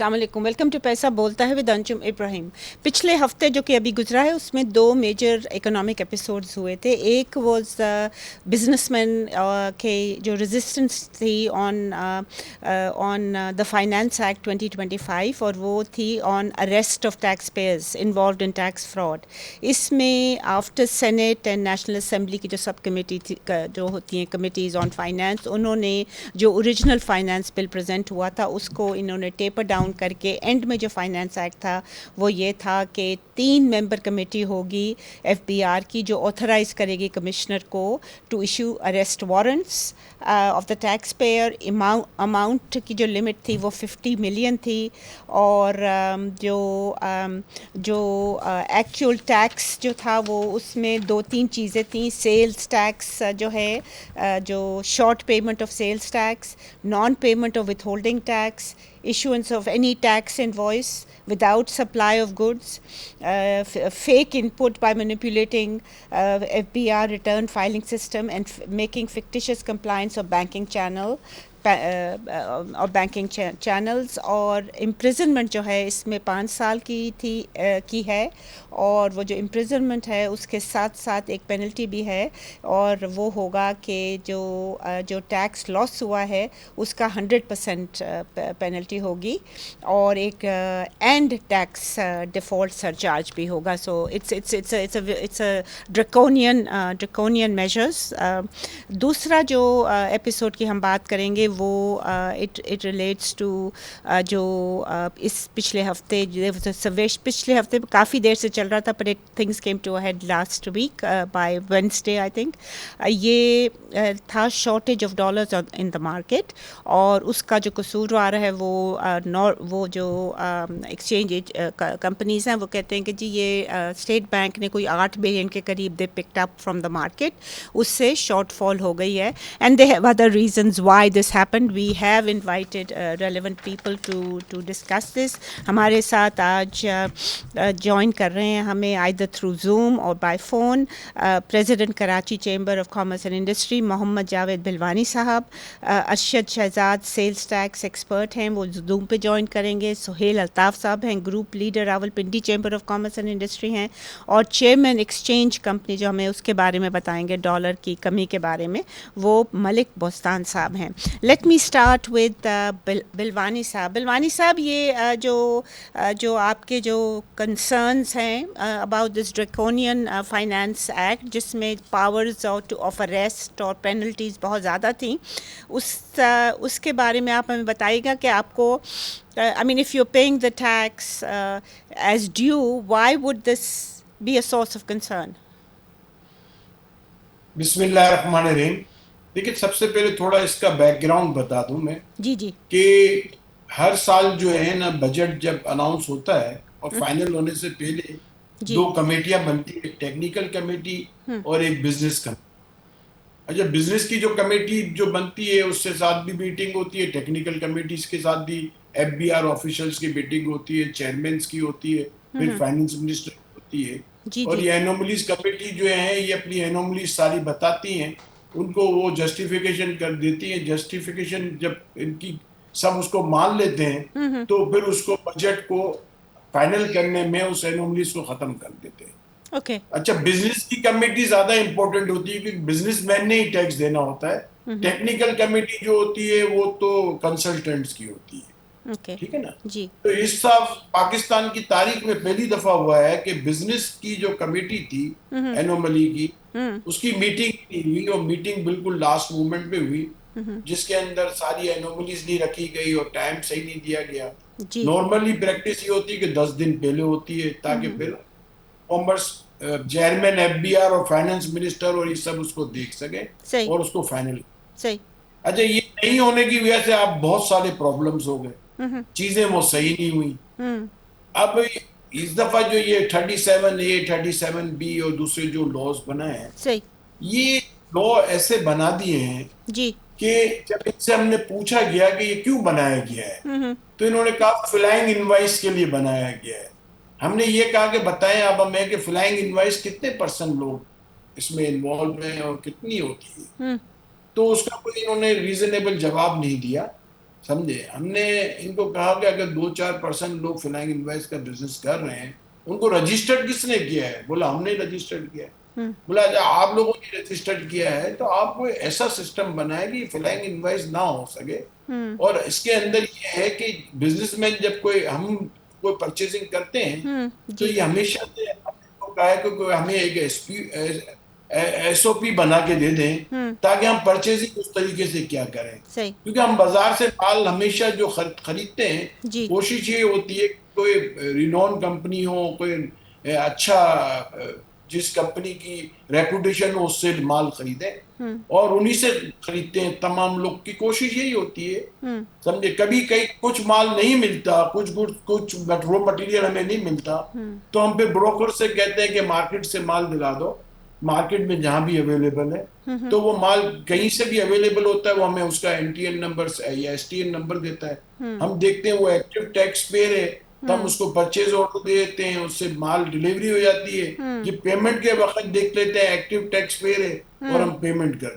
السلام علیکم، welcome to پیسہ بولتا ہے ود انجم ابراہیم۔ پچھلے ہفتے جو کہ ابھی گزرا ہے اس میں دو میجر اکنامک ایپیسوڈز ہوئے تھے۔ ایک واز بزنس مین کے جو ریزسٹنس تھی آن دا فائنانس ایکٹ 2025، اور وہ تھی on arrest of taxpayers involved in tax fraud. اس میں after senate and national assembly کی جو سب کمیٹی تھی، جو ہوتی ہیں کمیٹیز آن فائنانس، انہوں نے جو اوریجنل فائنانس بل پریزنٹ ہوا تھا اس کو انہوں نے ٹیپر ڈاؤن کر کے اینڈ میں جو فائنانس ایکٹ تھا وہ یہ تھا کہ 3 ممبر کمیٹی ہوگی ایف بی آر کی، جو آتھرائز کرے گی کمشنر کو to issue arrest warrants of the taxpayer. Amount کی جو لمٹ تھی وہ 50 ملین تھی، اور جو ایکچوئل ٹیکس جو تھا وہ اس میں 2-3 چیزیں تھیں۔ سیلز ٹیکس جو ہے، جو short payment of sales tax, non payment of withholding tax, issuance of any tax invoice without supply of goods, fake input by manipulating FBR return filing system and making fictitious compliance of banking channel اور banking channels, اور imprisonment جو ہے اس میں 5 سال کی ہے، اور وہ جو امپریزنمنٹ ہے اس کے ساتھ ساتھ ایک پینلٹی بھی ہے، اور وہ ہوگا کہ جو ٹیکس لاس ہوا ہے اس کا 100% پینلٹی ہوگی، اور ایک اینڈ ٹیکس ڈیفالٹ سرچارج بھی ہوگا۔ So it's a draconian measures. دوسرا جو ایپیسوڈ کی ہم بات کریں گے وہ اٹ ریلیٹس ٹو جو اس پچھلے ہفتے کافی دیر سے چل رہا تھا، but things came to head last week by Wednesday I think. یہ تھا shortage of dollars in the market, اور اس کا جو قصوروار ہے وہ جو ایکسچینج کمپنیز ہیں وہ کہتے ہیں کہ جی یہ اسٹیٹ بینک نے کوئی 8 بلین کے قریب they picked up from the market, اس سے شارٹ فال ہو گئی ہے، and they have other reasons why this happened. We have invited relevant people to discuss this. ہمارے ساتھ آج جوائن کر رہے ہیں ہمیں آئدر تھرو زوم اور by phone president Karachi chamber of commerce and industry Muhammad Javed Bilwani صاحب، Arshad Shahzad sales tax expert ہیں، وہ زوم پہ جوائن کریں گے، سہیل الطاف صاحب ہیں group leader Rawalpindi chamber of commerce and industry ہیں، اور چیئرمین ایکسچینج کمپنی جو ہمیں اس کے بارے میں بتائیں گے ڈالر کی کمی کے بارے میں، وہ ملک بوستان صاحب ہیں۔ Let me start with Bilwani صاحب۔ بلوانی صاحب، یہ جو آپ کے جو کنسرنس ہیں about this draconian finance act, جس میں پاورز آف اریسٹ اور پینلٹیز بہت زیادہ تھیں، اس کے بارے میں آپ ہمیں بتائیے گا کہ آپ کو I mean, if you're paying the tax as due, why would this be a source of concern? بسم اللہ الرحمن الرحیم۔ دیکھیں، سب سے پہلے تھوڑا اس کا بیک گراؤنڈ بتا دوں میں جی کہ ہر سال جو ہے نا بجٹ جب اناؤنس ہوتا ہے اور فائنل ہونے سے پہلے 2 کمیٹیاں بنتی ہیں، ایک ٹیکنیکل کمیٹی اور ایک بزنس کمیٹی۔ اچھا، بزنس کی جو کمیٹی جو بنتی ہے اس سے ساتھ بھی میٹنگ ہوتی ہے، ٹیکنیکل کمیٹیز کے ساتھ بھی ایف بی آر آفیشلز کی میٹنگ ہوتی ہے، چیئرمینس کی ہوتی ہے، پھر فائنانس منسٹر کی ہوتی ہے، اور یہ اینوملیز کمیٹی جو ہیں یہ اپنی اینوملیز ساری بتاتی ہیں، ان کو وہ جسٹیفیکیشن کر دیتی ہیں۔ جسٹیفیکیشن جب ان کی سب اس کو مان لیتے ہیں تو پھر اس کو بجٹ کو فائنل کرنے میں اس اینوملیز کو ختم کر دیتے ہیں۔ اچھا، بزنس کی کمیٹی زیادہ امپورٹنٹ ہوتی ہے کیونکہ بزنس مین نے ہی ٹیکس دینا ہوتا ہے۔ ٹیکنیکل کمیٹی جو ہوتی ہے وہ تو کنسلٹنٹس کی ہوتی ہے، ٹھیک ہے نا؟ تو اس سال پاکستان کی تاریخ میں پہلی دفعہ ہوا ہے کہ بزنس کی جو کمیٹی تھی اینوملی کی، اس کی میٹنگ نہیں ہوئی، اور میٹنگ بالکل لاسٹ مومنٹ پہ ہوئی، جس کے اندر ساری اینوملیز نہیں رکھی گئی اور ٹائم صحیح نہیں دیا گیا۔ نارملی پریکٹس یہ ہوتی ہے کہ 10 دن پہلے ہوتی ہے تاکہ پھر commerce chairman F B R اور فائنانس منسٹر اور یہ سب اس کو دیکھ سکیں اور اس کو فائنل۔ اچھا، یہ نہیں ہونے کی وجہ سے آپ بہت سارے پرابلمز ہو گئے، چیزیں وہ صحیح نہیں ہوئی۔ اب اس دفعہ جو یہ 37A 37B اور دوسرے جو لاز بنائے ہیں، یہ لا ایسے بنا دیے ہیں کہ جب ان سے ہم نے پوچھا گیا کہ یہ کیوں بنایا گیا ہے تو انہوں نے کہا فلائنگ انوائس کے لیے بنایا گیا ہے۔ ہم نے یہ کہا کہ بتائیں اب ہمیں کہ فلائنگ انوائس کتنے % لوگ اس میں انوالو ہیں اور کتنی ہوتی ہے، تو اس کا کوئی انہوں نے ریزنیبل جواب نہیں دیا۔ سمجھے. ہم نے ان کو کہا کہ اگر 2-4% لوگ فلائنگ انوائس کا بزنس کر رہے ہیں, ان کو رجسٹرڈ کس نے کیا ہے؟ بولا ہم نے رجسٹرڈ کیا ہے. بولا اچھا آپ لوگوں نے رجسٹرڈ کیا ہے تو آپ کو ایسا سسٹم بنائے کہ فلائنگ انوائس نہ ہو سکے. اور اس کے اندر یہ ہے کہ بزنس مین جب ہم کوئی پرچیزنگ کرتے ہیں تو یہ ہمیشہ سے کہا ہے کہ ہمیں ایک ایس او پی بنا کے دے دیں تاکہ ہم پرچیزنگ اس طریقے سے کیا کریں. کیونکہ ہم بازار سے مال ہمیشہ جو خریدتے ہیں, کوشش یہ ہوتی ہے کہ کوئی رینون کمپنی ہو, کوئی اچھا جس کمپنی کی ریپوٹیشن ہو اس سے مال خریدیں, اور انہی سے خریدتے ہیں. تمام لوگ کی کوشش یہی ہوتی ہے, سمجھے. کبھی کچھ مال نہیں ملتا, کچھ رو مٹیریل ہمیں نہیں ملتا, تو ہم پھر بروکر سے کہتے ہیں کہ مارکیٹ سے مال دلا دو, مارکیٹ میں جہاں بھی اویلیبل ہے. تو وہ مال کہیں سے بھی اویلیبل ہوتا ہے, وہ ہمیں اس کا این ٹی این نمبر یا ایس ٹی این نمبر دیتا ہے. ہم دیکھتے ہیں وہ ایکٹیو ٹیکس پیئر ہے, تو ہم اس کو پرچیز آرڈر دے دیتے ہیں, اس سے مال ڈیلیوری ہو جاتی ہے. یہ پیمنٹ کے وقت دیکھ لیتے ہیں ایکٹیو ٹیکس پیئر ہے اور ہم پیمنٹ کر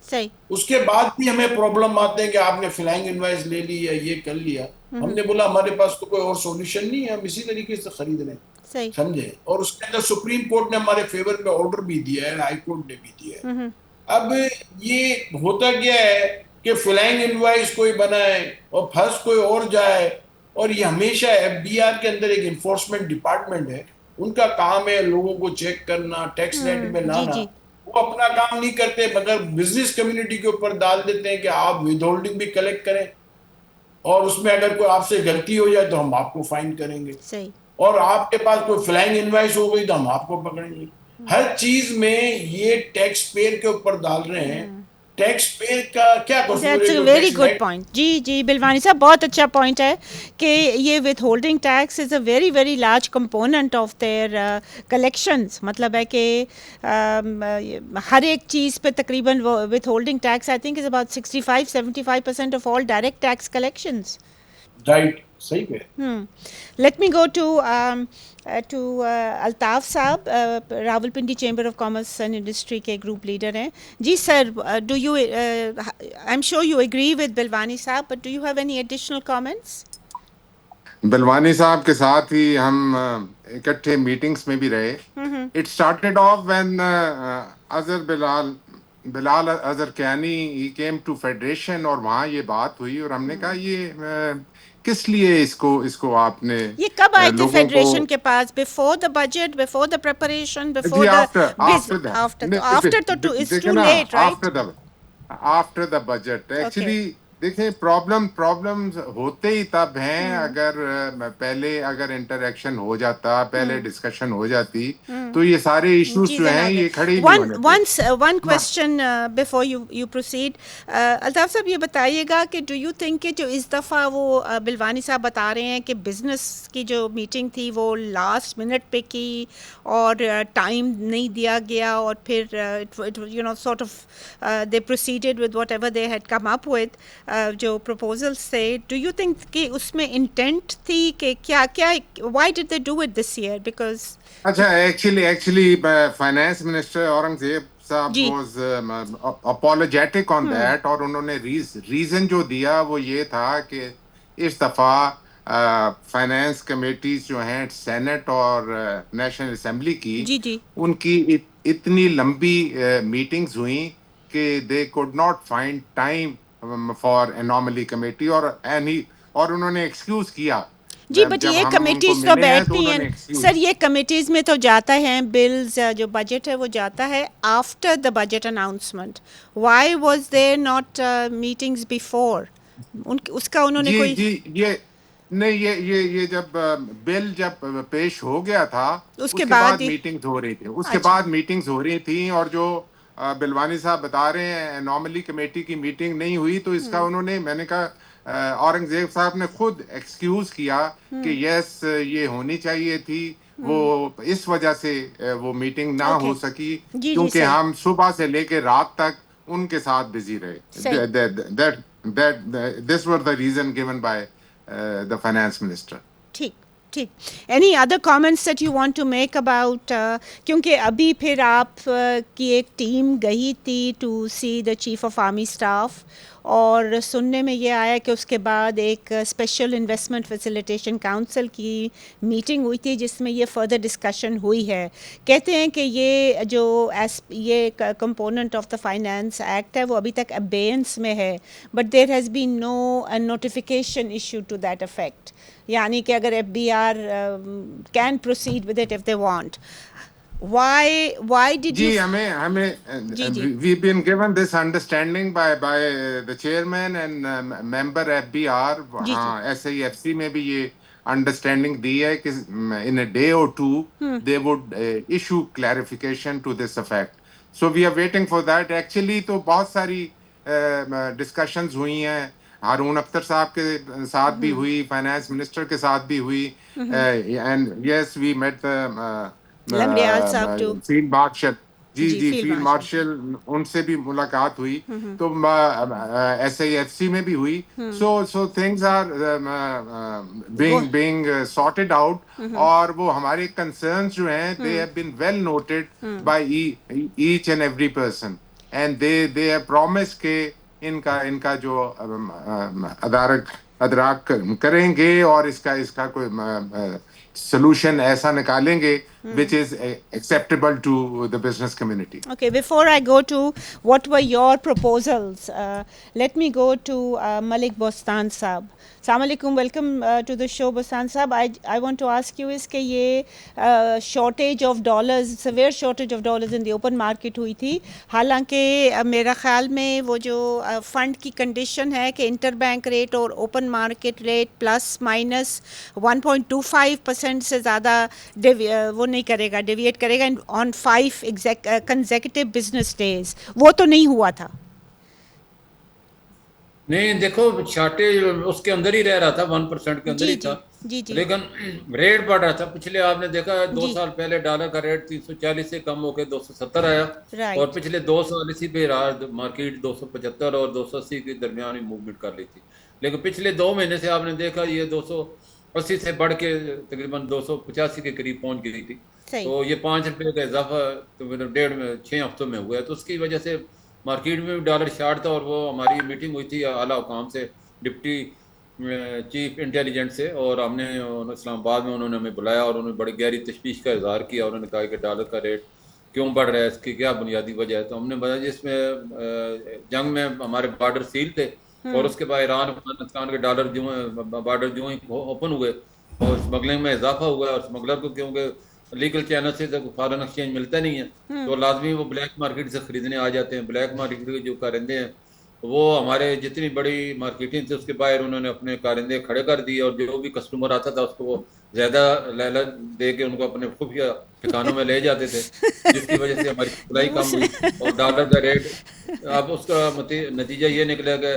دیں. اس کے بعد بھی ہمیں پرابلم آتے ہیں کہ آپ نے فلائنگ انوائس لے لی یا یہ کر لیا. ہم نے بولا ہمارے پاس تو کوئی اور سولوشن نہیں ہے, ہم اسی طریقے سے خرید رہے ہیں, سمجھے. اور اس کے اندر سپریم کورٹ نے ہمارے فیور میں آرڈر بھی دیا ہے, ہائی کورٹ نے بھی دیا ہے. اب یہ ہوتا کیا ہے کہ فلائنگ انوائس کوئی بنائے اور پھنس کوئی اور جائے, اور یہ ہمیشہ ایف بی آر کے اندر ایک انفورسمنٹ ڈپارٹمنٹ ہے, ان کا کام ہے لوگوں کو چیک کرنا, ٹیکس نیٹ میں لانا. وہ اپنا کام نہیں کرتے مگر بزنس کمیونٹی کے اوپر ڈال دیتے ہیں کہ آپ ود ہولڈنگ بھی کلیکٹ کریں, اور اس میں اگر کوئی آپ سے غلطی ہو جائے تو ہم آپ کو فائن کریں گے, اور آپ کے پاس کوئی فلائنگ انوائس ہو گئی تو ہم آپ کو پکڑیں گے. ہر چیز میں یہ ٹیکس پیئر کے اوپر ڈال رہے ہیں. ٹیکس پیئر کا کیا قصور ہے؟ Very good point. جی بلوانی صاحب, بہت اچھا پوائنٹ ہے کہ یہ withholding tax is a very very large component of their collections. مطلب ہے کہ ہر ایک چیز پہ تقریباً withholding tax I think is about 65-75% of all direct tax collections. Right, صحیح ہے. Let me go to Altaf صاحب, Rawalpindi chamber of commerce and industry کے گروپ لیڈر ہیں. جی سر, do you I am sure you agree with Bilwani صاحب, but do you have any additional comments? Bilwani صاحب کے ساتھ ہی ہم اکٹھے میٹنگز میں بھی رہے. It started off when Azhar Bilal Azhar Kiani ہی کیم ٹو فیڈریشن, اور وہاں یہ بات ہوئی اور ہم نے کہا یہ کس لیے اس کو آپ نے, یہ کب آئے تھے فیڈریشن کے پاس؟ Before the budget, before the preparation, before after تو it's too late, right? After the budget. Actually دیکھیں پرابلمز ہوتے ہی تب ہیں اگر پہلے انٹریکشن ہو جاتا, پہلے ڈسکشن ہو جاتی, تو یہ سارے ایشوز جو ہیں یہ کھڑے ہی نہیں ہونے. One question before you proceed. Altaf صاحب یہ بتائیے گا کہ ڈو یو تھنک کہ جو اس دفعہ وہ بلوانی صاحب بتا رہے ہیں کہ بزنس کی جو میٹنگ تھی وہ لاسٹ منٹ پہ کی اور ٹائم نہیں دیا گیا, اور پھر you know sort of they proceeded with whatever they had come up with جو پروپوزلس تھے, ڈو یو تھنک کہ اس میں انٹینٹ تھی کہ کیا why did they do it this year? Because اچھا ایکچولی فائنانس منسٹر اورنگزیب صاحب واز اپولوجیٹک آن دیٹ, اور انہوں نے ریزن جو دیا وہ یہ تھا کہ اس دفعہ فائنانس کمیٹیز جو ہیں سینٹ اور نیشنل اسمبلی کی, ان کی اتنی لمبی میٹنگز ہوئیں کہ they could not find time for anomaly committee, اور انہوں نے ایکسکیوز کیا. جی بٹ یہ کمیٹیز تو بیٹھتی ہیں سر, یہ کمیٹیز میں تو جاتا ہے بلز, جو بجٹ ہے وہ جاتا ہے after the budget announcement. Why was there not meetings before? اس کا انہوں نے کوئی نہیں, یہ جب بل جب پیش ہو گیا تھا اس کے بعد میٹنگز ہو رہی تھی, اور جو بلوانی صاحب بتا رہے ہیں انوملی کمیٹی کی میٹنگ نہیں ہوئی, تو اس کا انہوں نے, میں نے کہا اورنگزیب صاحب نے خود ایکسکیوز کیا کہ یس یہ ہونی چاہیے تھی, وہ اس وجہ سے وہ میٹنگ نہ ہو سکی کیونکہ ہم صبح سے لے کے رات تک ان کے ساتھ بزی رہے. This was the reason given by the finance minister. ٹھیک. Any other comments that you want to make about کیونکہ ابھی پھر آپ کی ایک ٹیم گئی تھی to see the chief of army staff, اور سننے میں یہ آیا کہ اس کے بعد ایک اسپیشل انویسٹمنٹ فیسیلیٹیشن کاؤنسل کی میٹنگ ہوئی تھی جس میں یہ فردر ڈسکشن ہوئی ہے. کہتے ہیں کہ یہ جو یہ component of the finance act ہے وہ ابھی تک ابیئنس میں ہے, but there has been no notification issue to that effect, یعنی کہ اگر F B R can proceed with it if they want. Why did you... we've been given this understanding by the chairman and member FBR. SAFC میں بھی یہ understanding دی ہے کہ in a day or two they would issue clarification to this effect. So we are waiting for that. Actually تو بہت ساری discussions ہوئی ہیں, ہارون اختر صاحب کے ساتھ بھی ہوئی, فائنانس منسٹر کے ساتھ بھی ہوئی, and yes we met field marshal, جی فیلڈ مارشل, ان سے بھی ملاقات ہوئی, تو ایس آئی ایف سی میں بھی ہوئی. So things are being sorted out, اور وہ ہمارے concerns جو ہیں they have been well noted by each and every person, and they have promised کہ ان کا جو ادراک کریں گے اور اس کا کوئی solution ایسا نکالیں گے which is acceptable to the business community. Okay, before I go to what were your proposals, let me go to Malik Bostan Saab. Assalamu alaikum, welcome to the show Bostan Saab. I want to ask you is کہ یہ shortage of dollars, severe shortage of dollars in the open market ہوئی تھی, حالانکہ میرا خیال میں وہ جو فنڈ کی کنڈیشن ہے کہ انٹر بینک ریٹ اور open market rate plus minus 1.25% سے زیادہ وہ نہیں کرے گا, ڈیویٹ کرے گا آن 5 کنزیکٹیو بزنس ڈیز, وہ تو نہیں ہوا تھا. نہیں دیکھو شارٹیج اس کے اندر ہی رہ رہا تھا, 1% کے اندر ہی تھا, لیکن ریٹ بڑھ رہا تھا. پچھلے آپ نے دیکھا 2 سال پہلے ڈالر کا ریٹ 340 سے کم ہو کے 270 آیا, اور پچھلے 2 سال اسی پہ رہا, مارکیٹ 275 اور 280 کے درمیان ہی موومنٹ کر لی تھی. لیکن پچھلے 2 مہینے سے آپ نے دیکھا یہ 280 سے بڑھ کے تقریباً 285 کے قریب پہنچ گئی تھی. تو یہ 5 روپے کا اضافہ 6 ہفتوں میں ہوا ہے, تو اس کی وجہ سے مارکیٹ میں بھی ڈالر شارٹ تھا. اور وہ ہماری میٹنگ ہوئی تھی اعلیٰ حکام سے, ڈپٹی چیف انٹیلیجنٹ سے, اور ہم نے اسلام آباد میں انہوں نے ہمیں بلایا اور انہوں نے بڑی گہری تشویش کا اظہار کیا. انہوں نے کہا کہ ڈالر کا ریٹ کیوں بڑھ رہا ہے, اس کی کیا بنیادی وجہ ہے. تو ہم نے بتایا جس میں جنگ میں ہمارے بارڈر سیل تھے, اور اس کے بعد ایران افغانستان کے بارڈر جو ہی اوپن ہوئے اور اسمگلنگ میں اضافہ ہوا ہے. اور اسمگلر کو کیونکہ لیگل چینل سے فارن ایکسچینج ملتا نہیں ہے, تو لازمی وہ بلیک مارکیٹ سے خریدنے آ جاتے ہیں. بلیک مارکیٹ کے جو کارندے ہیں وہ ہمارے جتنی بڑی مارکیٹنگ تھی اس کے باہر انہوں نے اپنے کارندے کھڑے کر دیے, اور جو بھی کسٹمر آتا تھا اس کو وہ زیادہ لالچ دے کے ان کو اپنے خفیہ ٹھکانوں میں لے جاتے تھے, جس کی وجہ سے ہماری سپلائی کم ہوئی اور ڈالر کا ریٹ اب اس کا نتیجہ یہ نکلا کہ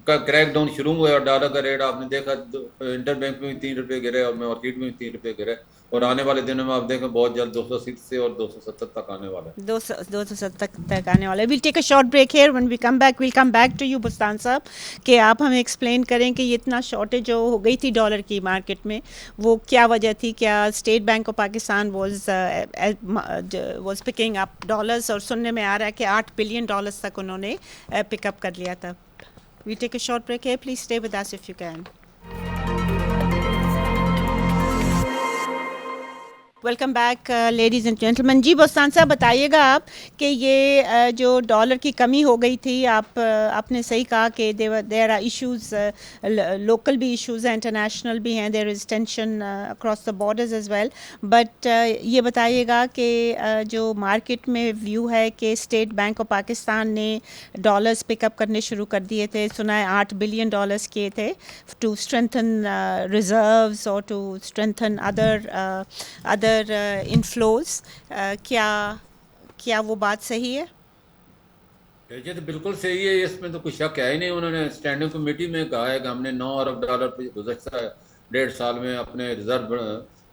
کا کریک ڈاؤن شروع ہوا, اور ڈالر کا ریٹ آپ نے دیکھا انٹر بینک میں بھی 3 روپے گرے اور مارکیٹ میں بھی 3 روپے گرے, اور آنے والے دنوں میں آپ دیکھیں بہت جلد 280 سے اور 270 تک آنے والا ہے. 270 تک آنے والا ہے. We'll take a short break here. When we come back, we'll come back to you بستان صاحب, کہ آپ ہمیں ایکسپلین کریں کہ یہ اتنا شارٹیج جو ہو گئی تھی ڈالر کی مارکیٹ میں وہ کیا وجہ تھی. کیا state bank of Pakistan was picking up dollars, اور سننے میں آ رہا ہے کہ $8 بلین تک انہوں نے پک اپ کر لیا تھا. We'll take a short break here. Please stay with us if you can. Welcome back ladies and gentleman. جی بستان صاحب بتائیے گا آپ کہ یہ جو ڈالر کی کمی ہو گئی تھی, آپ نے صحیح کہا کہ دیر آر ایشوز, لوکل بھی ایشوز ہیں, انٹرنیشنل بھی ہیں, there is tension across the borders as well, but یہ بتائیے گا کہ جو مارکیٹ میں ویو ہے کہ اسٹیٹ بینک آف پاکستان نے ڈالرز پک اپ کرنے شروع کر دیے تھے, سنا ہے $8 بلین کیے تھے ٹو اسٹرینتھن ریزروز اور ٹو اسٹرینتھن ادر انفلوز. کیا وہ بات صحیح ہے؟ یہ تو بالکل صحیح ہے, اس میں تو کوئی شک ہے ہی نہیں. انہوں نے اسٹینڈنگ کمیٹی میں کہا ہے کہ ہم نے $9 ارب گزشتہ 1.5 سال میں اپنے ریزرو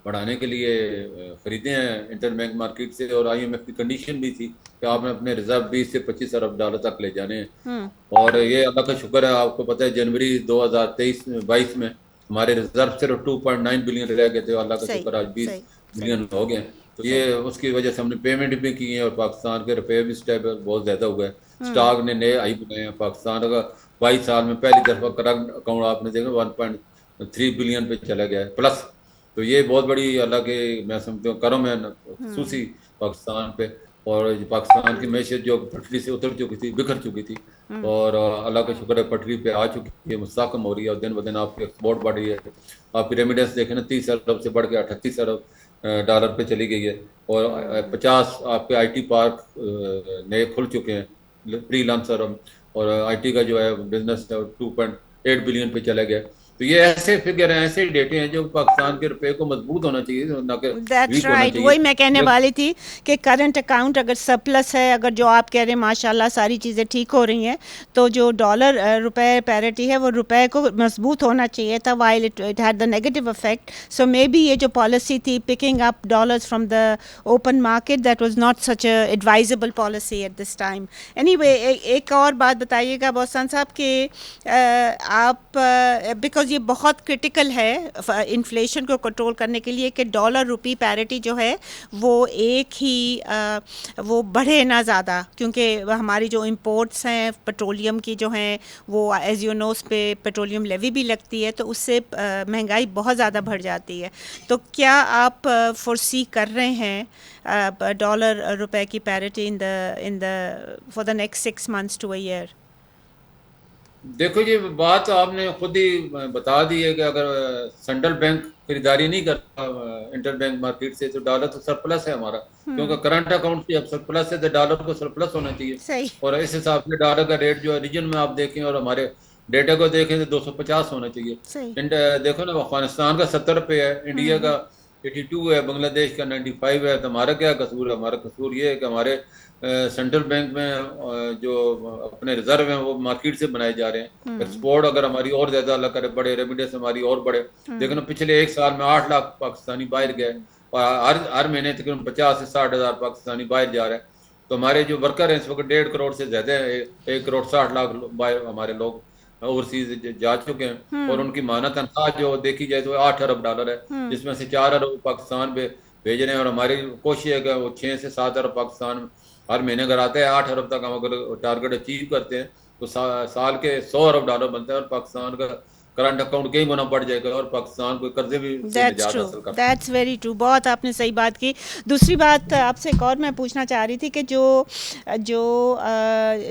بڑھانے کے لیے خریدے ہیں انٹر بینک مارکیٹ سے, اور IMF کی کنڈیشن بھی تھی کہ آپ نے اپنے ریزرو 20 سے 25 ارب ڈالر تک لے جانے ہیں. اور یہ اللہ کا شکر ہے, آپ کو پتہ ہے جنوری 2023-22 میں ہمارے ریزرو صرف 2.9 بلین رہ گئے تھے, اللہ کا شکر آج 20 بلین ہو گئے. تو یہ اس کی وجہ سے ہم نے پیمنٹ بھی کی ہیں اور پاکستان کے روپے بھی اسٹیبل بہت زیادہ ہوئے ہیں. اسٹاک نے نئے ہائی بنائے ہیں. پاکستان کا 22 سال میں پہلی دفعہ کرنٹ اکاؤنٹ آپ نے دیکھا 1.3 بلین پہ چلا گیا ہے پلس. تو یہ بہت بڑی اللہ کے میں سمجھتا ہوں کرم ہے خصوصی پاکستان پہ. اور پاکستان کی معیشت جو پٹری سے اتر چکی تھی بکھر چکی تھی اور اللہ کا شکر ہے پٹری پہ آ چکی ہے مستحکم ہو رہی ہے اور دن بدن آپ کی ایکسپورٹ بڑھ رہی ہے. آپ کی ریمیڈنس دیکھیں نا 30 ارب سے بڑھ کے 38 ارب ڈالر پہ چلی گئی ہے اور 50 آپ کے آئی ٹی پارک نئے کھل چکے ہیں فری لانسر اور آئی ٹی کا جو ہے بزنس 2.8 بلین پہ چلا گیا. تو یہ ایسے فگر ہیں ایسے ڈیٹے ہیں جو پاکستان کے روپے کو مضبوط ہونا چاہیے نہ کہ ویک ہونا چاہیے. وہی میں کہنے والی تھی کہ کرنٹ اکاؤنٹ اگر سرپلس ہے اگر جو آپ کہہ رہے ہیں ماشاء اللہ ساری چیزیں ٹھیک ہو رہی ہیں تو جو ڈالر روپے پیرٹی ہے وہ روپے کو مضبوط ہونا چاہیے تھا while it had the negative effect. So maybe یہ جو پالیسی تھی picking up dollars from the open market that was not such a advisable policy at this time. Anyway ایک اور بات بتائیے گا بوسان صاحب کہ آپ بیکاز یہ بہت کرٹیکل ہے انفلیشن کو کنٹرول کرنے کے لیے کہ ڈالر روپی پیرٹی جو ہے وہ ایک ہی وہ بڑھے نہ زیادہ کیونکہ ہماری جو امپورٹس ہیں پیٹرولیم کی جو ہیں وہ ایز یو نو اس پہ پیٹرولیم لیوی بھی لگتی ہے تو اس سے مہنگائی بہت زیادہ بڑھ جاتی ہے. تو کیا آپ فورسی کر رہے ہیں ڈالر روپے کی parity in the for the next 6 months to a year؟ دیکھو یہ بات آپ نے خود ہی بتا دی ہے کہ اگر سینٹرل بینک خریداری نہیں کرتا انٹر بینک مارکیٹ سے تو ڈالر تو سرپلس ہے ہمارا کیونکہ کرنٹ اکاؤنٹ سے اب سرپلس ہے تو ڈالر کو سرپلس ہونا چاہیے. اور اس حساب سے ڈالر کا ریٹ جو ہے ریجن میں آپ دیکھیں اور ہمارے ڈیٹا کو دیکھیں تو 250 ہونا چاہیے. دیکھو نا افغانستان کا 70 روپے ہے, انڈیا کا 82 ہے, بنگلہ دیش کا 95 ہے. تو ہمارا کیا قصور ہے؟ ہمارا قصور یہ ہے کہ ہمارے سینٹرل بینک میں جو اپنے ریزرو ہیں وہ مارکیٹ سے بنائے جا رہے ہیں. ایکسپورٹ اگر ہماری اور زیادہ اللہ کرے بڑے, ریمیڈنس ہماری اور بڑے. دیکھو نا پچھلے ایک سال میں 8 لاکھ پاکستانی باہر گئے اور ہر مہینے تقریباً 50 سے 60 ہزار پاکستانی باہر جا رہے ہیں. تو ہمارے جو ورکر ہیں اس وقت 1.5 کروڑ سے زیادہ ہیں, 1 کروڑ 60 لاکھ باہر ہمارے لوگ اوورسیز جا چکے ہیں. اور ان کی ماہانہ تنخواہ جو دیکھی جائے تو 8 ارب ڈالر ہے جس میں سے 4 ارب پاکستان پہ بھیج رہے ہیں. اور ہماری کوشش ہے کہ وہ 6 سے 7 ارب پاکستان ہر مہینے اگر آتے ہیں 8 ارب تک ہم اگر ٹارگیٹ اچیو کرتے ہیں تو سال کے 100 ارب ڈالر بنتا ہے اور پاکستان کا کرنٹ اکاؤنٹ کئی گنا بڑھ جائے گا اور پاکستان کو قرضے بھی نجات حاصل کر. That's very true. بہت آپ نے صحیح بات کی. دوسری بات آپ سے ایک اور میں پوچھنا چاہ رہی تھی کہ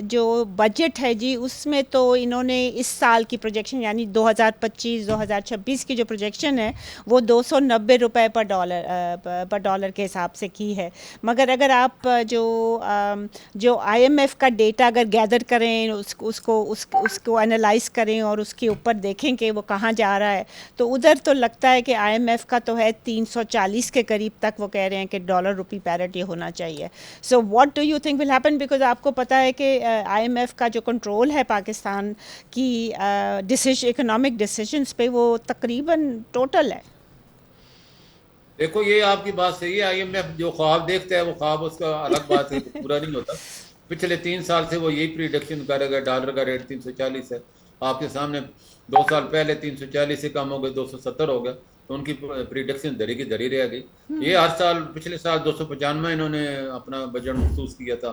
جو بجٹ ہے جی اس میں تو انہوں نے اس سال کی پروجیکشن یعنی 2025-2026 کی جو پروجیکشن ہے وہ 290 روپے پر ڈالر کے حساب سے کی ہے. مگر اگر آپ جو IMF کا ڈیٹا اگر گیدر کریں اس کو انالائز کریں اور اس کے اوپر دیکھیں کہ وہ کہاں جا رہا ہے تو ادھر تو لگتا ہے کہ IMF کا تو ہے 340 کے قریب تک وہ کہہ رہے ہیں کہ ڈالر روپی پیرٹی ہونا چاہیے. So what do you think will happen because آپ کو پتہ ہے کہ IMF کا جو کنٹرول ہے پاکستان کی اکنامک ڈیسیجنس پہ وہ تقریباً ٹوٹل ہے. دیکھو یہ آپ کی بات صحیح ہے. IMF جو خواب دیکھتا ہے وہ خواب اس کا الگ بات ہے, پورا نہیں ہوتا. پچھلے 3 سال سے وہ یہی پریڈکشن کرے گا ڈالر کا ریٹ 340 ہے. آپ کے سامنے 2 سال پہلے 340 سے کم ہو گئے 270 ہو گیا. تو ان کی پریڈکشن دھری کی دھری رہ گئی. یہ ہر سال پچھلے سال 295 انہوں نے اپنا بجٹ محسوس کیا تھا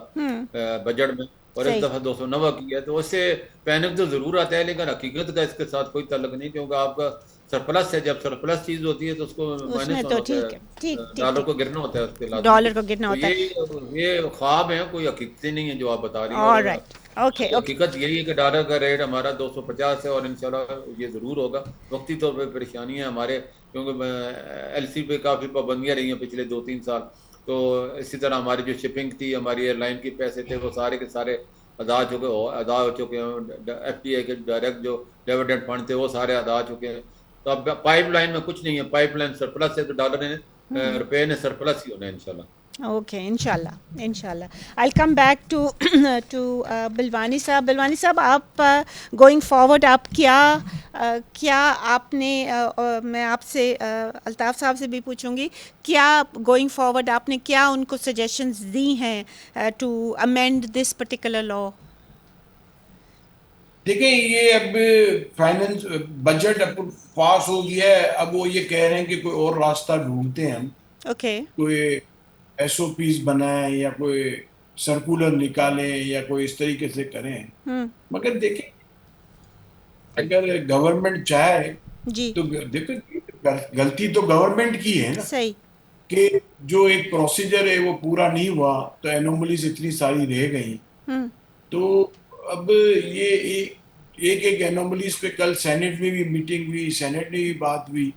بجٹ میں اور اس دفعہ 290 کیا. تو اس سے پینک تو ضرور آتا ہے لیکن حقیقت کا اس کے ساتھ کوئی تعلق نہیں کیونکہ آپ کا سرپلس ہے. جب سرپلس چیز ہوتی ہے تو اس کو مائنس ہونا ہوتا ہے, ڈالر کو گرنا ہوتا ہے اس کے ڈالر کو گرنا ہوتا ہے. یہ خواب ہیں, کوئی حقیقتیں نہیں ہیں جو آپ بتا رہی ہیں. حقیقت یہی ہے کہ ڈالر کا ریٹ ہمارا 250 ہے اور انشاءاللہ یہ ضرور ہوگا. وقتی طور پہ پریشانی ہے ہمارے کیونکہ LC پہ کافی پابندیاں رہی ہیں پچھلے 2-3 سال. تو اسی طرح ہماری جو شپنگ تھی, ہماری ایئر لائن کے پیسے تھے وہ سارے کے سارے ادا ہو چکے ہیں. FTA کے ڈائریکٹ جو ڈیویڈنڈ فنڈ تھے وہ سارے ادا چکے ہیں. تو اب پائپ لائن میں کچھ نہیں ہے, پائپ لائن سرپلس ہے تو ڈالر نے روپے نے سرپلس ہی ہونا ہے انشاءاللہ. اوکے انشاءاللہ. I'll come back to بلوانی صاحب. بلوانی صاحب آپ گوئنگ فارورڈ آپ کیا آپ نے میں آپ سے الطاف صاحب سے بھی پوچھوں گی کیا گوئنگ فارورڈ آپ نے کیا ان کو سجیشنز دی ہیں to amend this particular law? دیکھیں یہ اب فائننس بجٹ اب پاس ہو گیا ہے, اب وہ یہ کہہ رہے ہیں کہ کوئی اور راستہ ڈھونڈتے ہیں ہم. اوکے. کوئی SOPs بنائیں یا کوئی سرکولر نکالیں یا کوئی اس طریقے سے کریں. مگر دیکھیں اگر گورنمنٹ چاہے تو دیکھو غلطی تو گورنمنٹ کی ہے نا, کہ جو ایک پروسیجر ہے وہ پورا نہیں ہوا تو انوملیز اتنی ساری رہ گئیں. تو اب یہ ایک انوملیز پہ کل سینٹ میں بھی میٹنگ ہوئی, سینٹ میں بھی بات ہوئی,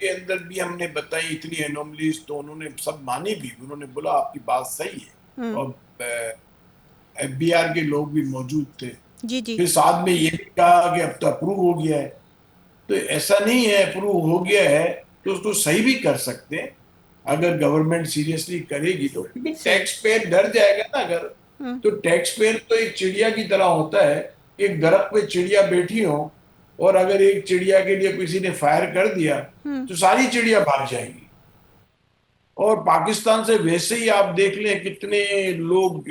کے اندر بھی ہم نے بتائی اتنی انوملیز, تو انہوں نے سب مانی بھی, انہوں نے بولا آپ کی بات صحیح ہے, اور FBR کے لوگ بھی موجود تھے. پھر ساتھ میں یہ بھی کہا کہ اب تو اپروو ہو گیا ہے. تو ایسا نہیں ہے اپروو ہو گیا ہے تو اس کو صحیح بھی کر سکتے ہیں اگر گورنمنٹ سیریسلی کرے گی تو, کیونکہ ٹیکس پیئر ڈر جائے گا نا اگر, تو ٹیکس پیئر تو ایک چڑیا کی طرح ہوتا ہے, ایک درخت پہ چڑیا بیٹھی ہو اور اگر ایک چڑیا کے لیے کسی نے فائر کر دیا تو ساری چڑیا بھاگ جائیں گی. اور پاکستان سے ویسے ہی آپ دیکھ لیں کتنے لوگ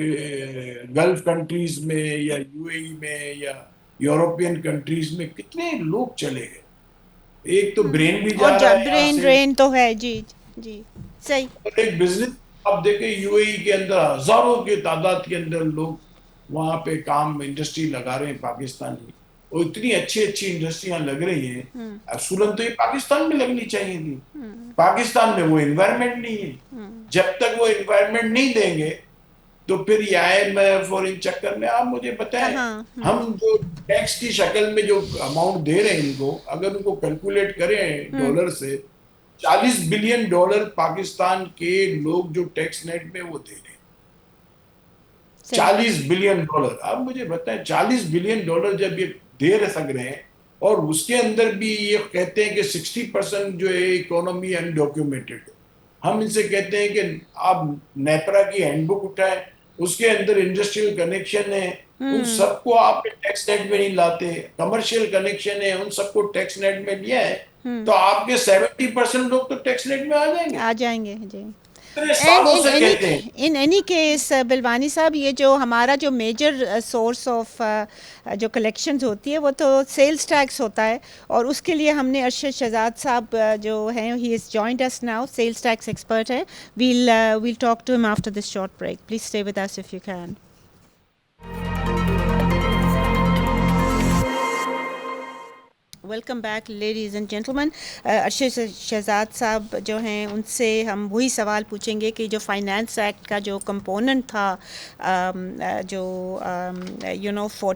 گلف کنٹریز میں یا UAE میں یا یورپین کنٹریز میں کتنے لوگ چلے گئے. ایک تو برین بھی جا رہا ہے یہاں سے, برین تو ہے. جی صحیح. اور ایک بزنس آپ دیکھیں UAE کے اندر ہزاروں کی تعداد کے اندر لوگ وہاں پہ کام انڈسٹری لگا رہے ہیں پاکستانی, اور اتنی اچھی انڈسٹریاں لگ رہی ہیں. اصولاً تو یہ پاکستان میں لگنی چاہیے تھی, پاکستان میں وہ انوائرمنٹ نہیں ہے. جب تک وہ انوائرمنٹ نہیں دیں گے تو پھر یہ IMF اور ان چکر میں آپ مجھے بتائیں, ہم جو ٹیکس کی شکل میں جو اماؤنٹ دے رہے ہیں ان کو, اگر ان کو کیلکولیٹ کریں ڈالر سے, $40 بلین پاکستان کے لوگ جو ٹیکس نیٹ میں وہ دے رہے ہیں. $40 بلین. آپ مجھے بتائیں $40 بلین جب یہ دے سک رہے ہیں, اور اس کے اندر بھی یہ کہتے ہیں کہ 60% جو ہے اکانومی انڈاکیومنٹڈ ہے. ہم ان سے کہتے ہیں کہ آپ نیپرا کی ہینڈ بک اٹھائیں, اس کے اندر انڈسٹریل کنیکشن ہے, ان سب کو آپ ٹیکس نیٹ میں نہیں لاتے. کمرشل کنیکشن ہے, ان سب کو ٹیکس نیٹ میں لیا ہے, تو آپ کے 70% لوگ تو ٹیکس نیٹ میں آ جائیں گے. جی. In any case بلوانی صاحب, یہ جو ہمارا جو میجر سورس آف جو کلیکشنز ہوتی ہے وہ تو سیلز ٹیکس ہوتا ہے, اور اس کے لیے ہم نے ارشد شہزاد صاحب جو ہیں, he is joined us now, sales tax expert ہے. we'll talk to him after this short break. Please stay with us if you can. Welcome back ladies and gentlemen. Arshad Shahzad صاحب جو ہیں ان سے ہم وہی سوال پوچھیں گے کہ جو فائنانس ایکٹ کا جو کمپوننٹ تھا جو فار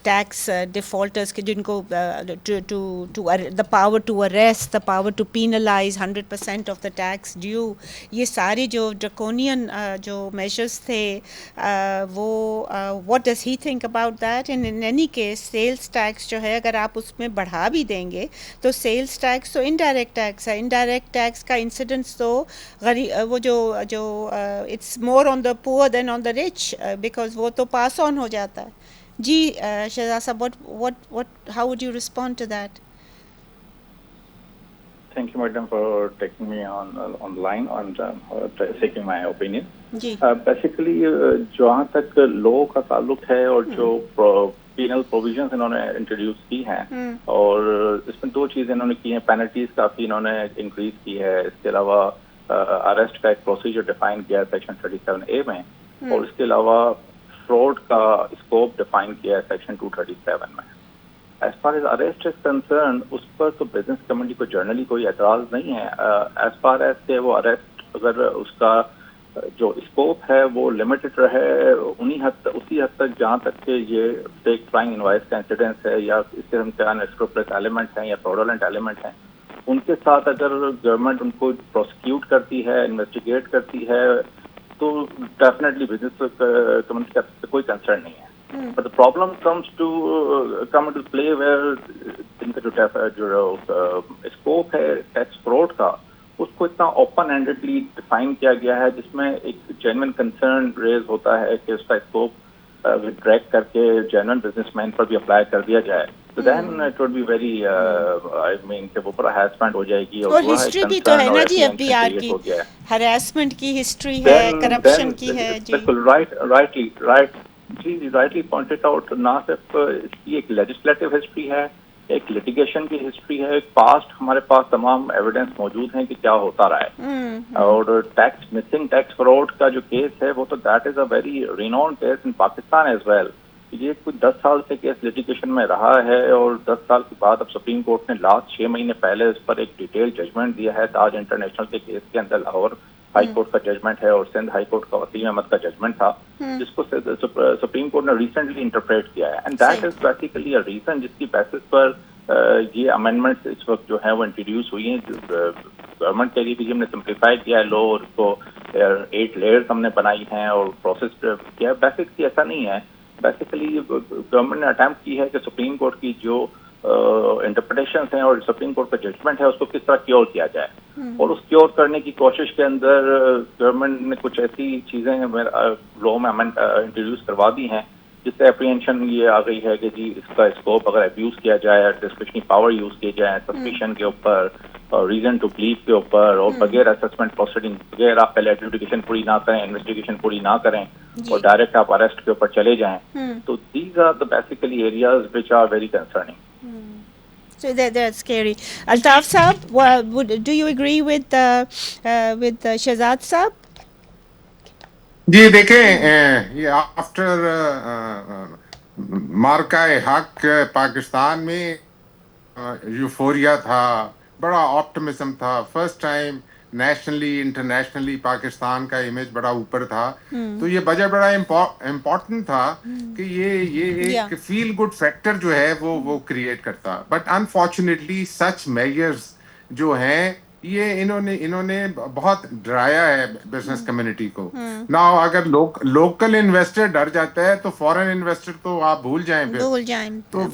ٹیکس ڈیفالٹرز کے, جن کو the power to arrest, the power to penalize 100% of the tax due, یہ سارے جو ڈرکونین جو میجرس تھے وہ what does he think about that. In any case sales tax جو ہے اگر آپ اس میں بڑھا بھی دیں گے تو سیلز ٹیکس تو انڈائریکٹ ٹیکس ہے. انڈائریکٹ ٹیکس کا انسیڈنس تو وہ جو اٹس مور آن دا پور دین آن دا رچ, بیکاز وہ تو پاس آن ہو جاتا ہے. جی شہزاد صاحب, how would you respond to that? Thank you, madam, for taking me on the line and taking my opinion. G basically جہاں تک لو کا تعلق ہے اور جو پینل پروویژنس انہوں نے انٹروڈیوس کی ہیں, اور اس میں دو چیزیں انہوں نے کی ہیں. پینلٹیز کافی انہوں نے انکریز کی ہے, اس کے علاوہ اریسٹ کا ایک پروسیجر ڈیفائن کیا ہے سیکشن 37A میں, اور اس کے علاوہ فراڈ کا اسکوپ ڈیفائن کیا ہے سیکشن 237 میں. As far as arrest is concerned, اس پر تو بزنس کمیونٹی کو جرنلی کوئی اعتراض نہیں ہے, ایز فار ایز کہ وہ اریسٹ اگر اس کا جو اسکوپ ہے وہ لمیٹڈ رہے اسی حد تک جہاں تک کہ یہ فیک فلائنگ انوائس کا انسیڈنس ہے یا اس قسم کے انسکروپلس ایلیمنٹ ہیں یا فراڈولنٹ ایلیمنٹ ہیں, ان کے ساتھ اگر گورنمنٹ ان کو پروسیکیوٹ کرتی ہے, انویسٹیگیٹ کرتی ہے, تو ڈیفینیٹلی بزنس کمیونٹی کا کوئی کنسرن نہیں ہے. But the problem comes into play where ان کا جو اسکوپ ہے ٹیکس فراڈ کا, اس کو اتنا اوپن ہینڈیڈلی ڈیفائن کیا گیا ہے جس میں ایک جینوئن کنسرن ریز ہوتا ہے کہ اس کا اسکوپ ٹریک کر کے جینوئن بزنس مین پر بھی اپلائی کر دیا جائے. تو then it would be very I mean کہ وہ پر ہراسمنٹ ہو جائے گی, اور ہسٹری بھی تو ہے نا جی FBR کی, ہراسمنٹ کی ہسٹری ہے, کرپشن کی ہے. جی بالکل رائٹلی پوائنٹڈ آؤٹ, نہ صرف اس کی ایک لیجسلیٹو ہسٹری ہے, ایک litigation کی history ہے, ایک past ہمارے پاس تمام evidence موجود ہیں کہ کیا ہوتا رہا ہے. اور missing tax fraud کا جو case ہے وہ تو that is a very renowned case in Pakistan as well. یہ کچھ 10 سال سے کیس litigation میں رہا ہے, اور 10 سال کے بعد اب سپریم کورٹ نے لاسٹ 6 مہینے پہلے اس پر ایک ڈیٹیل ججمنٹ دیا ہے. تاج انٹرنیشنل کے کیس کے اندر لاہور ہائی کورٹ کا ججمنٹ ہے اور سندھ ہائی کورٹ کا وسیم احمد کا ججمنٹ تھا, جس کو سپریم کورٹ نے ریسنٹلی انٹرپریٹ کیا ہے. And that is basically a reason جس کی بیسس پر یہ امینڈمنٹس اس وقت جو ہیں وہ انٹروڈیوس ہوئی ہیں. گورنمنٹ کے لیے بھی ہم نے سمپلیفائی کیا ہے لو, اور اس کو 8 لیئرز ہم نے بنائی ہیں اور پروسیس کیا ہے. بیسکلی ایسا نہیں ہے, بیسیکلی گورنمنٹ نے اٹیمپٹ کی ہے کہ سپریم کورٹ کی جو انٹرپریٹیشنس ہیں اور سپریم کورٹ کا ججمنٹ ہے اس کو کس طرح کیور کیا جائے, اور اس کیور کرنے کی کوشش کے اندر گورنمنٹ نے کچھ ایسی چیزیں لو میں انٹروڈیوس کروا دی ہیں جس سے اپریہنشن یہ آ گئی ہے کہ جی اس کا اسکوپ اگر ابیوز کیا جائے, ڈسکریشنری پاور یوز کیے جائیں سسپیشن کے اوپر, ریزن ٹو بلیو کے اوپر, اور بغیر اسسمنٹ پروسیڈنگ, بغیر آپ پہلے ایڈجوڈیکیشن پوری نہ کریں, انویسٹیگیشن پوری نہ کریں اور ڈائریکٹ آپ اریسٹ کے اوپر چلے جائیں. تو these are the basically areas which are very concerning. So that's scary. Altaf Saab, do you agree with Shehzad Saab? جی دیکھیں, یہ آفٹر مارکہ حق پاکستان میں یوفوریا تھا, بڑا آپٹمزم تھا. First time nationally internationally Pakistan کا امیج بڑا اوپر تھا. تو یہ بجٹ بڑا امپورٹنٹ تھا کہ یہ ایک فیل گڈ فیکٹر جو ہے وہ کریٹ کرتا. بٹ انفارچونیٹلی سچ میجرز جو ہیں یہ انہوں نے بہت ڈرایا ہے بزنس کمیونٹی کو. نا اگر لوکل انویسٹر ڈر جاتا ہے تو فورن انویسٹر تو آپ بھول جائیں. تو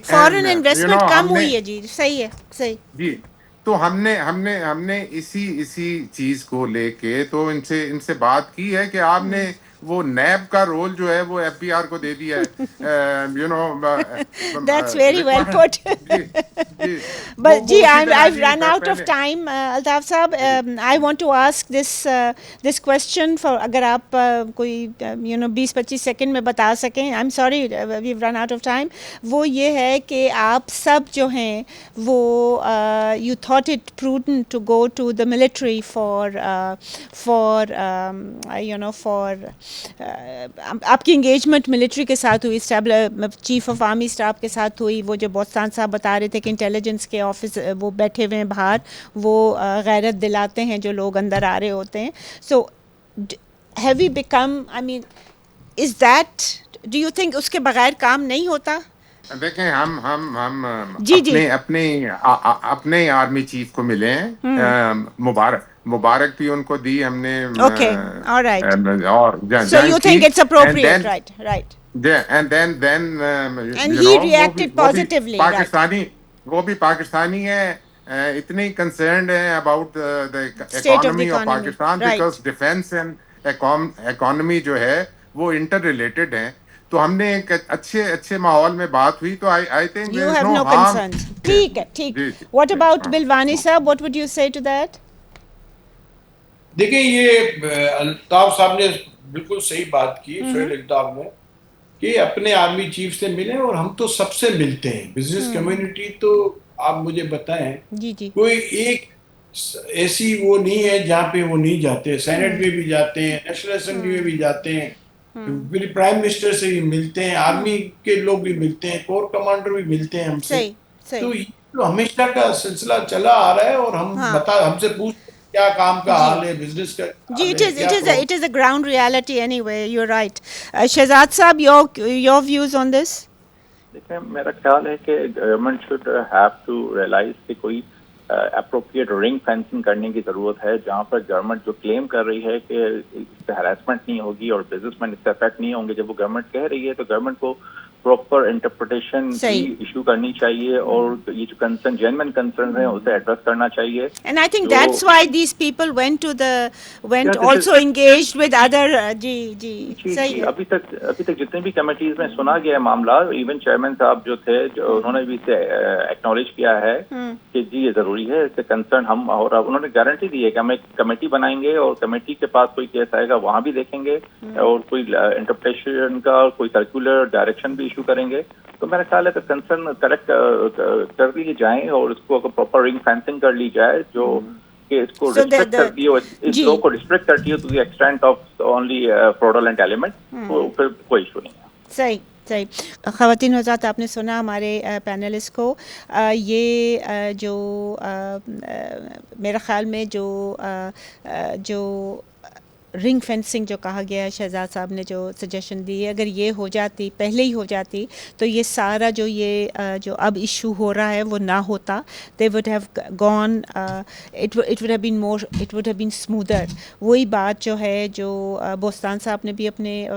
فورن انویسٹمنٹ کم ہوئی ہے. جی صحیح ہے, صحیح جی. تو ہم نے اسی چیز کو لے کے تو ان سے بات کی ہے کہ آپ نے وہ نیب کا رول جو ہے وہ ایف بی آر کو دے دیا ہے. You know that's very well put. But جی I've run out of time. Altaf Saab, I want to ask this question for اگر آپ کوئی 20-25 سیکنڈ میں بتا سکیں. I'm sorry we've run out of time. وہ یہ ہے کہ آپ سب جو ہیں وہ you thought it prudent to go to the military for آپ کی انگیجمنٹ ملٹری کے ساتھ ہوئی, چیف آف آرمی اسٹاف کے ساتھ ہوئی. وہ جو بوستان صاحب بتا رہے تھے کہ انٹیلیجنس کے آفس وہ بیٹھے ہوئے ہیں باہر, وہ غیرت دلاتے ہیں جو لوگ اندر آ رہے ہوتے ہیں. So have we become, I mean is that, do you think اس کے بغیر کام نہیں ہوتا؟ دیکھیں ہم اپنے آرمی چیف کو ملے ہیں, مبارک بھی ان کو دی ہم نے. Okay, alright. اور so you think it's appropriate, right. And then and he reacted positively. وہ بھی پاکستانی ہے, اتنے کنسرنڈ ہیں about the economy of Pakistan, because defense and economy جو ہے وہ انٹر ریلیٹڈ ہیں. تو ہم نے ایک اچھے ماحول میں بات ہوئی. تو I think you have no concerns. ٹھیک ہے, ٹھیک. What about بلوانی صاحب, what would you say to that? دیکھیں یہ الطاف صاحب نے بالکل صحیح بات کی, سہیل الطاف نے, کہ اپنے آرمی چیف سے ملیں, اور ہم تو سب سے ملتے ہیں. بزنس کمیونٹی تو آپ مجھے بتائیں کوئی ایک ایسی وہ نہیں ہے جہاں پہ وہ نہیں جاتے. سینٹ میں بھی جاتے ہیں, نیشنل اسمبلی میں بھی جاتے ہیں, پرائم منسٹر سے بھی ملتے ہیں, آرمی کے لوگ بھی ملتے ہیں, کور کمانڈر بھی ملتے ہیں ہم سے. تو یہ ہمیشہ کا سلسلہ چلا آ رہا ہے, اور ہم سے پوچھ کیا کام کا حال ہے, بزنس کا. جی, it is a ground reality anyway, you're right. Shehzad Saab, your views on this? دیکھیں میرا خیال ہے کہ government should have to realize کہ کوئی اپروپریٹ رنگ فینسنگ کرنے کی ضرورت ہے, جہاں پر گورنمنٹ جو کلیم کر رہی ہے کہ اس سے ہراسمنٹ نہیں ہوگی اور بزنس مین اس سے افیکٹ نہیں ہوں گے. جب وہ گورنمنٹ کہہ رہی ہے تو گورنمنٹ کو پراپر انٹرپریٹیشن ایشو کرنی چاہیے, اور یہ جو کنسرن جینوئن کنسرن ہیں اسے ایڈریس کرنا چاہیے. And I think that's why these people went also engaged with other. جی صحیح. ابھی تک جتنے بھی کمیٹیز میں سنا گیا ہے معاملہ, ایون چیئرمین صاحب جو تھے انہوں نے بھی اسے ایکنالج کیا ہے کہ جی یہ ضروری ہے, اس سے کنسرن ہم, اور انہوں نے گارنٹی دی ہے کہ ہم ایک کمیٹی بنائیں گے, اور کمیٹی کے پاس کوئی کیس آئے گا وہاں بھی دیکھیں گے, اور کوئی انٹرپریٹیشن کا کوئی سرکولر ڈائریکشن بھی ایشو کریں گے تو میرا خیال ہے کہ کنسرن کریکٹ کر لی جائیں اور اس کو اگر پراپر رنگ فینسنگ کر لی جائے جو کہ اس کو ریسٹرکٹ کرتی ہے اس لو کو ریسٹرکٹ کرتی ہے to the extent of only fraudulent element تو پھر کوئی ایشو نہیں ہے. صحیح. خواتین حضرات آپ نے سنا ہمارے پینلسٹ کو. یہ جو میرا خیال میں جو رنگ فینسنگ جو کہا گیا ہے شہزاد صاحب نے جو سجیشن دی ہے اگر یہ ہو جاتی پہلے ہی ہو جاتی تو یہ سارا جو اب ایشو ہو رہا ہے وہ نہ ہوتا. They would have gone it would have been more it would have been smoother. وہی بات جو ہے جو بوستان صاحب نے بھی اپنے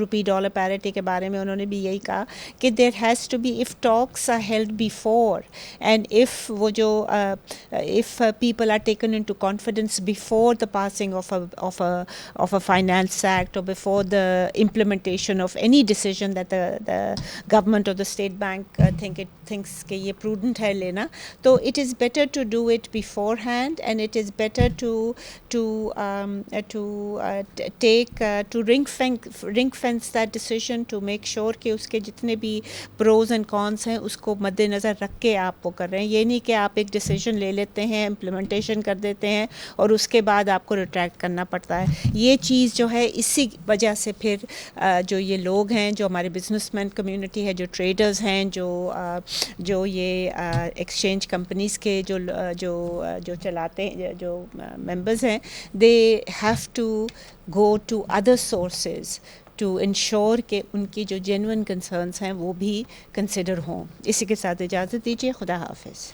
روپی ڈالر پیرٹی کے بارے میں انہوں نے بھی یہی کہا کہ there has to be if talks are held before and if وہ جو if people are taken into confidence before the passing of a finance act or before the implementation of any decision that the government or the state bank thinks کہ یہ prudent ہے لینا, تو it is better to do it beforehand and it is better to ring fence that decision to make sure کہ اس کے جتنے بھی pros and cons ہیں اس کو مد نظر رکھ کے آپ وہ کر رہے ہیں. یہ نہیں کہ آپ ایک ڈیسیجن لے لیتے ہیں implementation کر دیتے ہیں اور اس کے بعد آپ کو ریٹریکٹ کرنا پڑتا ہے. یہ چیز جو ہے اسی وجہ سے پھر جو یہ لوگ ہیں جو ہمارے بزنس مین کمیونٹی ہے جو ٹریڈرز ہیں جو یہ ایکسچینج کمپنیز کے جو چلاتے ہیں جو ممبرز ہیں they have to go to other sources to ensure کہ ان کی جو جینوئن کنسرنس ہیں وہ بھی کنسیڈر ہوں. اسی کے ساتھ اجازت دیجیے. خدا حافظ.